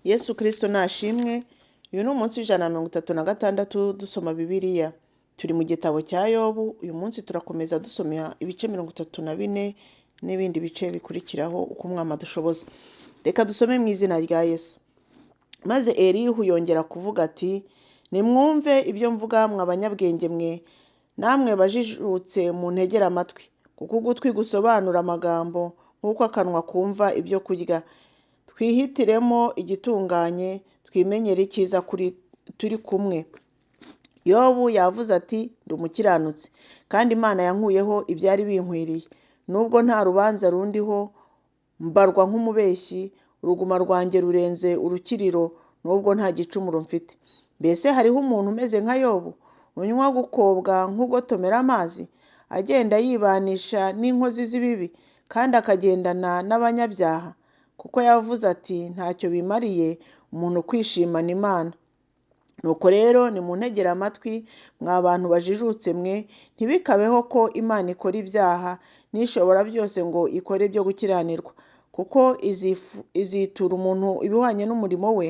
Yesu Kristo nashimwe. Uyu ni umunsi w'136 dusoma Bibiliya. Turi mu gitabo cya Yobu. Uyu munsi turakomeza dusoma ibice 34 n'ibindi bice bikurikiraho uko umwami adushoboza. Reka dusome mu izina rya Yesu. Maze Elihu yongera kuvuga ati, nimwumve ibyo mvuga mwa banyabwenge mwe, namwe bajijutse mu ntegera amatwi, kuko ugutwi gusobanura amagambo nk'uko akanwa kumva ibyo kurya. Twihitiremo igitunganye, twimenyere icyiza turi kumwe. Yobu yavuze ati, ndi umukiranutsi, kandi Imana yankuyeho ibyari binkwiriye. Nubwo nta rubanza rundiho, mbarwa nk'umubeshyi, uruguma rwanjye rurenze urukiriro, nubwo nta gicumuro mfite. Mbese hariho umuntu umeze nka Yobu, unywa gukobwa nk'ugotomera amazi, agenda yibanisha n'inkozi z'ibibi, kandi akagendana n'abanyabyaha? Kuko yavuze ati, ntacyo bimariye umuntu kwishimana Imana. Nuko rero nimuntegere amatwi, mwa bantu bajijutse mwe, ntibikabeho ko Imana ikora ibyaha n'ishobora byose ngo ikore ibyo gukiranirwa, kuko izitura umuntu ibihwanye n'umurimo we,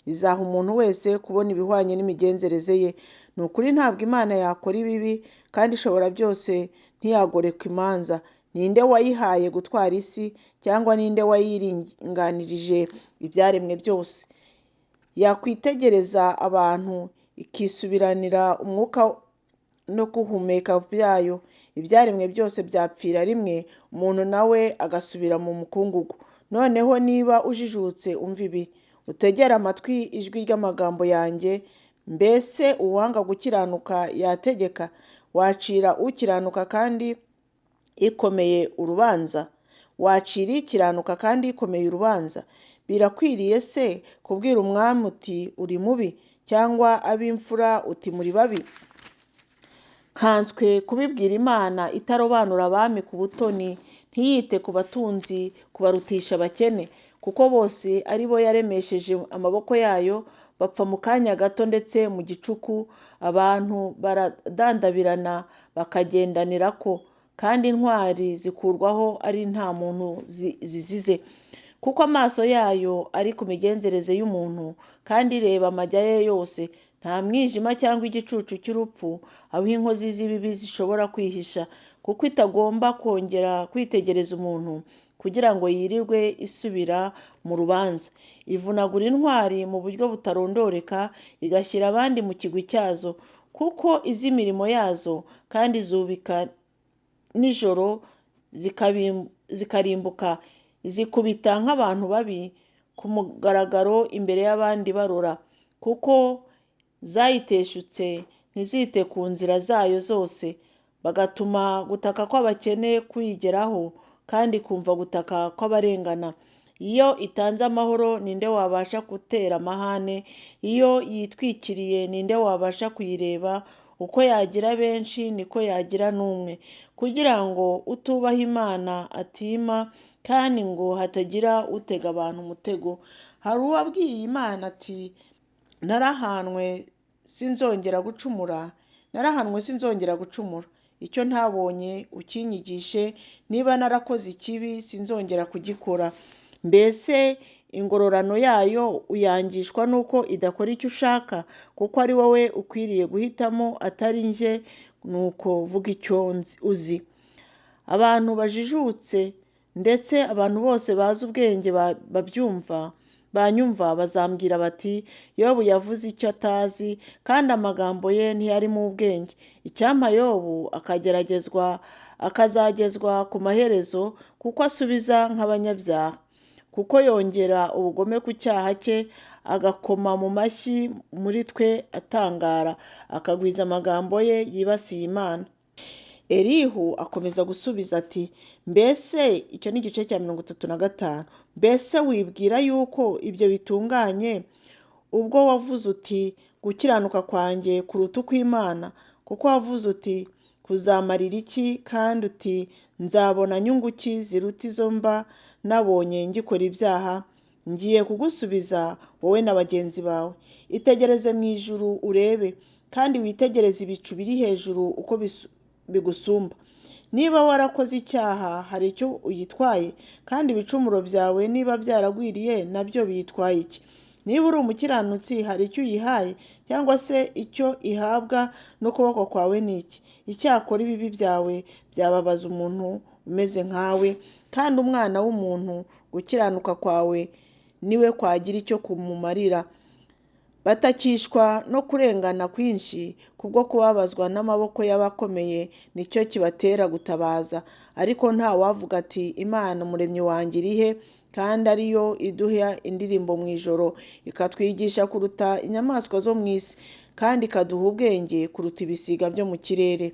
izaha umuntu wese kubona ibihwanye n'imigenzereze ye. Ni ukuri ntabwo Imana yakora ibibi, kandi ishobora byose ntiyagoreka imanza. Ninde wayihaye gutwara isi, cyangwa ninde wayiringanirije ibyaremwe byose? Yakwitegereza abantu ikisubiranira umwuka no guhumeka byayo, ibyaremwe byose byapfira rimwe, umuntu nawe agasubira mu mukungugu. Noneho niba ujijutse umva ibi, utegere amatwi ijwi ry'amagambo yanjye. Mbese uwanga gukiranuka yategeka? Wacira ukiranuka kandi ikomeye urubanza? Wacira ikiranuka kandi ikomeye urubanza? Birakwiriye se kubwira umwami uti uri mubi, cyangwa ab'imfura uti muri babi? Nkanswe kubibwira Imana itarobanura abami ku butoni, ntiyite ku batunzi kubarutisha abakene, kuko bose ari bo yaremesheje amaboko yayo, bapfa mu kanya gato ndetse mu gicuku. Abantu baradandabirana bakagendanirako, kandi intwari zikurwaho ari nta muntu zizize. Kuko amaso yayo ari ku migenzereze y'umuntu, kandi ireba amajya ye yose. Nta mwijima cyangwa igicucu cy'urupfu aho inkozi z'ibibi zishobora kwihisha, kuko itagomba kongera kwitegereza umuntu kugira ngo yirirwe isubira mu rubanza. Ivunagura intwari mu buryo butarondoreka, igashyira abandi mu kigwi cyazo, kuko izi imirimo yazo, kandi zubika nijoro zikarimbuka. Zikubita nk'abantu babi ku mugaragaro imbere y'abandi barora, kuko zayiteshutse ntizite ku nzira zayo zose. Bagatuma gutaka kw'abakene kuyigeraho, kandi kumva gutaka kw'abarengana. Iyo itanze amahoro, ninde wabasha gutera amahane? Iyo yitwikiriye, ninde wabasha kuyireba? Uko yagira benshi niko yagira n'umwe, kugira ngo utubaha Imana atima, kandi ngo hatagira utega abantu umutego. Hari uwabwiye Imana ati, narahanwe sinzongera gucumura. Icyo ntabonye ukinyigishe, niba narakoze ikibi sinzongera kugikora. Mbese ingororano yayo uyangishwa nuko idakora icyo ushaka? Kuko ari wowe ukwiriye guhitamo, atari njye. Nuko vuga icyo uzi. Abantu bajijutse ndetse abantu bose bazi ubwenge banyumva bazambwira bati, Yobu yavuze icyo atazi, kandi amagambo ye ntiyarimo ubwenge. Icyampa Yobu akazagezwa ku maherezo, kuko asubiza nk'abanyabyaha, kuko yongera ubugome ku cyaha cye, agakoma mu mashyi muri twe atangara, akagwiza amagambo ye yibasiye Imana. Elihu akomeza gusubiza ati, mbese icyo ni igice cya 35. Mbese wibwira yuko ibyo bitunganye, ubwo wavuze uti gukiranuka kwanjye kuruta ukw'Imana? Kuko wavuze uti kuzamarira iki, kandi uti nzabona nyungu ki ziruta izo mba nabonye ngikora ibyaha? Ngiye kugusubiza wowe na bagenzi bawe. Itegereze mu ijuru urebe, kandi witegereze ibicu biri hejuru uko bigusumba. Niba warakoze icyaha hari icyo uyitwaye, kandi ibicumuro byawe niba byaragwiriye nabyo biyitwaye iki? Niba uri umukiranutsi hari icyo uyihaye, cyangwa se icyo ihabwa n'ukuboko kwawe ni iki? Icyakora ibibi byawe byababaza umuntu umeze nkawe, kandi umwana w'umuntu gukiranuka kwawe niwe kwagira icyo kumumarira. Batakishwa no kurengana kwinshi kubwo kubabazwa n'amaboko y'abakomeye nicyo kibatera gutabaza. Ariko nta wavuga ati Imana umuremyi wanjye iri he? Kandi ariyo iduha indirimbo mu ijoro, ikatwigisha kuruta inyamaswa zo mu isi, kandi ikaduha ubwenge kuruta ibisiga byo mu kirere.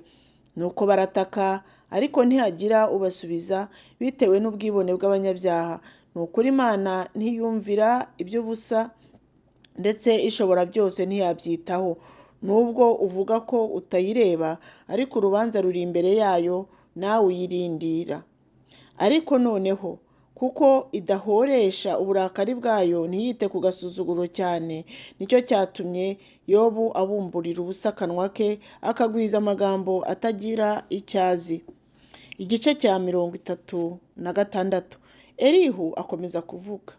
Nuko barataka, ariko ntihagira ubasubiza, bitewe n'ubwibone bw'abanyabyaha. Ni ukuri Imana ntiyumvira iby'ubusa, ndetse ishobora byose ntiyabyitaho. Nubwo uvuga ko utayireba, ariko urubanza ruri imbere yayo, nawe uyirindira. Ariko noneho, kuko idahoresha uburakari bwayo ntiyite ku gasuzuguro cyane, nicyo cyatumye Yobu abumburira ubusa akanwa ke, akagwiza amagambo atagira icyo azi. Igice cya 36. Elihu akomeza kuvuga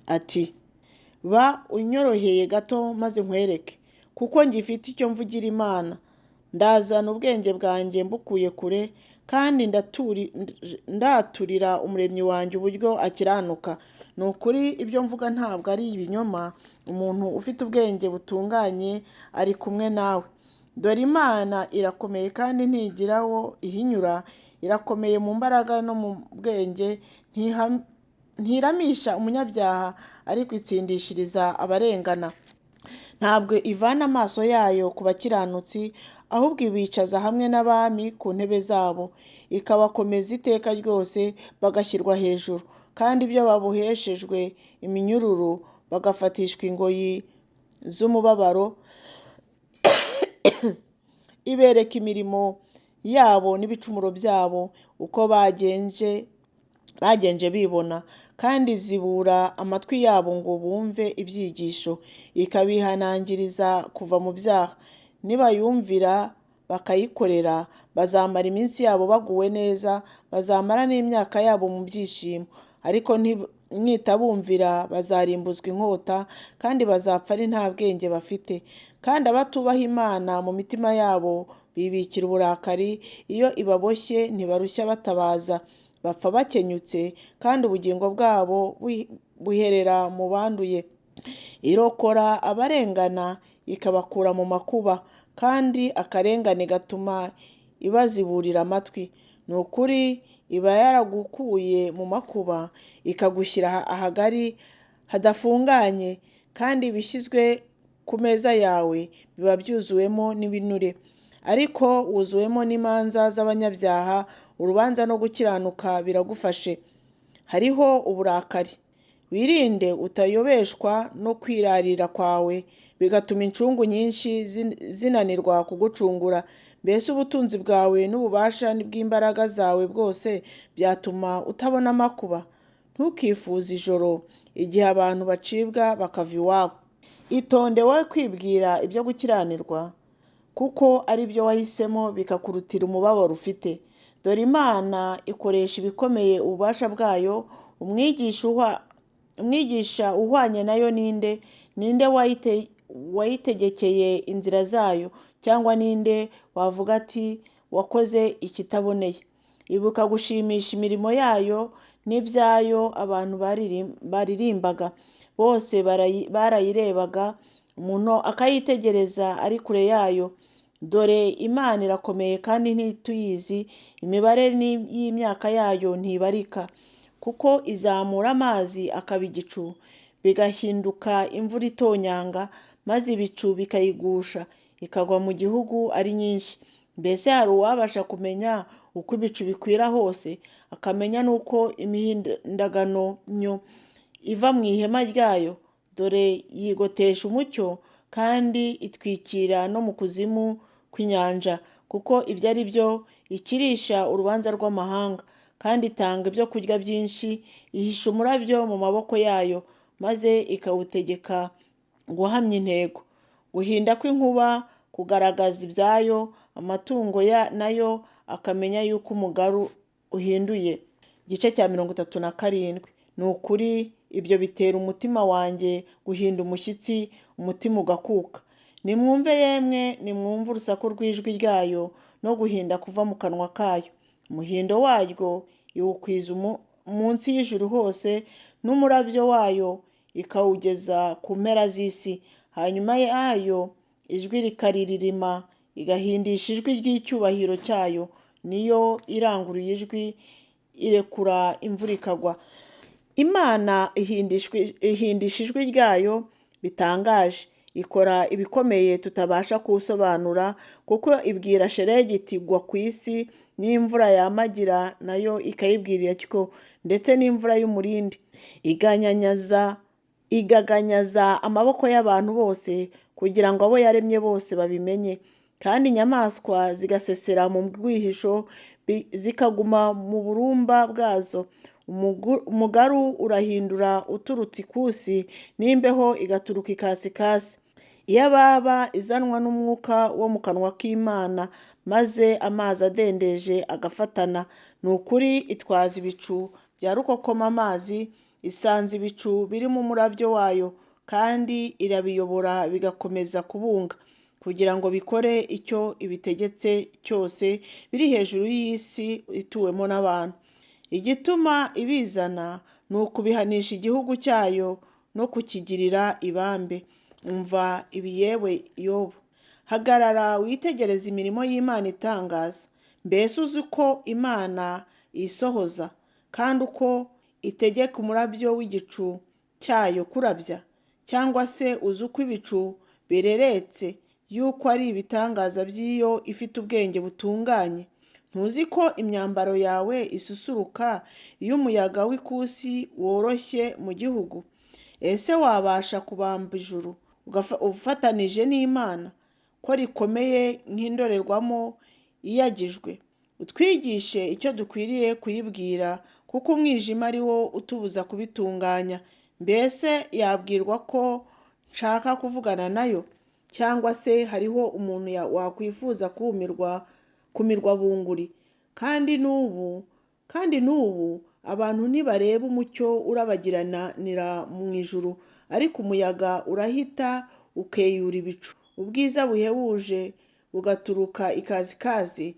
ati, ba unyoroheye gato maze nkwereke, kuko ngifite icyo mvugira Imana. Ndazana ubwenge bwanjye mbukuye kure, kandi ndaturira umuremyi wanjye uburyo akiranuka. Ni ukuri ibyo mvuga ntabwo ari ibinyoma. Umuntu ufite ubwenge butunganye ari kumwe nawe. Dore Imana irakomeye kandi ntigira aho ihinyura, irakomeye mu mbaraga no mu bwenge, ntiramisha umunyabyaha, ariko itsindishiriza abarengana. Ntabwo ivana amaso yayo ku bakiranutsi, ahubwo ibicaza hamwe n'abami ku ntebe zabo, ikabakomeza iteka ryose bagashyirwa hejuru. Kandi ibyo baboheshejwe iminyururu bagafatishwa ingoyi z'umubabaro, ibereka imirimo yabo n'ibicumuro byabo uko bagenje bibona, kandi zibura amatwi yabo ngo bumve ibyigisho, ikabihanangiriza kuva mu byaha. Nibayumvira bakayikorera, bazamara iminsi yabo baguwe neza, bazamara n'imyaka yabo mu byishimo. Ariko nitabumvira bazarimbuzwa inkota, kandi bazapfa ari nta bwenge bafite. Kandi abatubaha Imana mu mitima yabo bibikira uburakari, iyo ibaboshye ntibarushya batabaza, bapfa bakenyutse, kandi ubugingo bwabo buherera mu banduye. Irokora abarengana ikabakura mu makuba, kandi akarengane gatuma ibaziburira amatwi. Ni ukuri iba yaragukuye mu makuba, ikagushyira ahagari hadafunganye, kandi ibishyizwe ku meza yawe biba byuzuwemo n'ibinure. Ariko wuzuwemo n'imanza z'abanyabyaha, urubanza no gukiranuka biragufashe. Hariho uburakari. Wirinde utayobeshwa no kwirarira kwawe, bigatuma incungu nyinshi zinanirwa kugucungura. Mbese ubutunzi bwawe n'ububasha bw'imbaraga zawe bwose byatuma utabona amakuba? Ntukifuze ijoro, igihe abantu bacibwa bakava iwabo. Itonde wowe kwibwira ibyo gukiranirwa, kuko ari byo wahisemo bikakurutira umubabaro ufite. Dore Imana ikoresha ibikomeye ububasha bwayo. Umwigisha uhwanye nayo ninde? Ninde wayitegekeye inzira zayo? Cyangwa ninde wavuga ati wakoze ikitaboneye? Ibuka gushimisha imirimo yayo n'ibyayo abantu baririmbaga. Bose barayirebaga, umuntu akayitegereza ari kure yayo. Dore Imana irakomeye kandi ntituyizi, imibare y'imyaka yayo ntibarika. Kuko izamura amazi akaba igicu, bigahinduka imvura itonyanga, maze ibicu bikayigusha, ikagwa mu gihugu ari nyinshi. Mbese hari uwabasha kumenya uko ibicu bikwira hose, akamenya n'uko imihindagano iva mu ihema ryayo? Dore yigotesha umucyo, kandi itwikira no mu kuzimu kw'inyanja. Kuko ibyo ari byo ikirisha urubanza rw'amahanga, kandi itanga ibyo kurya byinshi, ihisha umurabyo mu maboko yayo, maze ikawutegeka guhamya intego. Guhinda kw'inkuba kugaragaza ibyayo, amatungo nayo akamenya yuko umugaru uhinduye. Igice cya 37. Ni ukuri ibyo bitera umutima wanjye guhinda umushyitsi, umutima ugakuka. Nimwumve yemwe, nimwumve urusaku rw'ijwi ryayo no guhinda kuva mu kanwa kayo. Umuhindo waryo iwukwiza munsi y'ijuru hose, n'umurabyo wayo ikawugeza ku mpera z'isi. Hanyuma yayo ijwi rikariririma, igahindisha ijwi ry'icyubahiro cyayo. Niyo iranguruye ijwi irekura imvura ikagwa. Imana ihindisha ijwi ryayo bitangaje. Ikora ibikomeye tutabasha kusobanura, kuko ibwira shelegi iti gwa ku isi, n'imvura yamagira nayo ikayibwira ityo, ndetse n'imvura y'umurindi. Igaganyaza amaboko y'abantu bose, kugira ngo abo yaremye bose babimenye. Kandi inyamaswa zigasesera mu rwihisho, zikaguma mu burumba bwazo. Umugaru urahindura uturutse ikusi, n'imbeho igaturuka ikasikasi. Iyababa izanwa n'umwuka wo mu kanwa k'Imana, maze amazi adendeje agafatana. Ni ukuri itwaza ibicu bya rukokoma amazi, isanze ibicu birimo umurabyo wayo, kandi irabiyobora bigakomeza kubunga, kugira ngo bikore icyo ibitegetse cyose biri hejuru y'isi ituwemo n'abantu. Igituma ibizana ni ukubihanisha igihugu cyayo no kukigirira ibambe. Umva ibi yewe Yobu. Hagarara witegereze imirimo y'Imana itangaza. Mbese uzi ko Imana isohoza, kandi uko itegeka umurabyo w'igicu cyayo kurabya? Cyangwa se uzi uko ibicu bireretse, yuko ari ibitangaza by'iyo ifite ubwenge butunganye? Ntuzi ko imyambaro yawe isusuruka iyo umuyaga w'ikusi woroshye mu gihugu? Ese wabasha kubamba ijuru ufatanije n'Imana, ko rikomeye nk'indorerwamo iyagijwe? Utwigishe icyo dukwiriye kuyibwira, kuko umwijima ari wo utubuza kubitunganya. Mbese yabwirwa ko nshaka kuvugana nayo? Cyangwa se hariho umuntu wakwifuza kumirwa bunguri? Kandi n'ubu abantu ntibareba umucyo urabagiranira mu ijuru, ariko umuyaga urahita ukeyura ibicu, ubwiza buhebuje bugaturuka ikasikazi.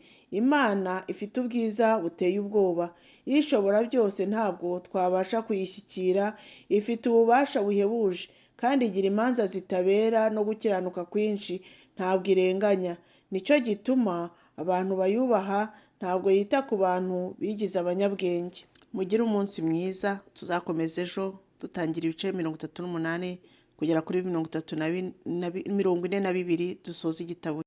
Imana ifite ubwiza buteye ubwoba. Ishobora byose ntabwo twabasha kuyishyikira. Ifite ububasha buhebuje, kandi igira imanza zitabera no gukiranuka kwinshi. Ntabwo irenganya. Nicyo gituma abantu bayubaha. Ntabwo yita ku bantu bigize abanyabwenge. Mugire umunsi mwiza. Tuzakomeza ejo dutangira ibice 38 kugera kuri 42 dusoza igitabo.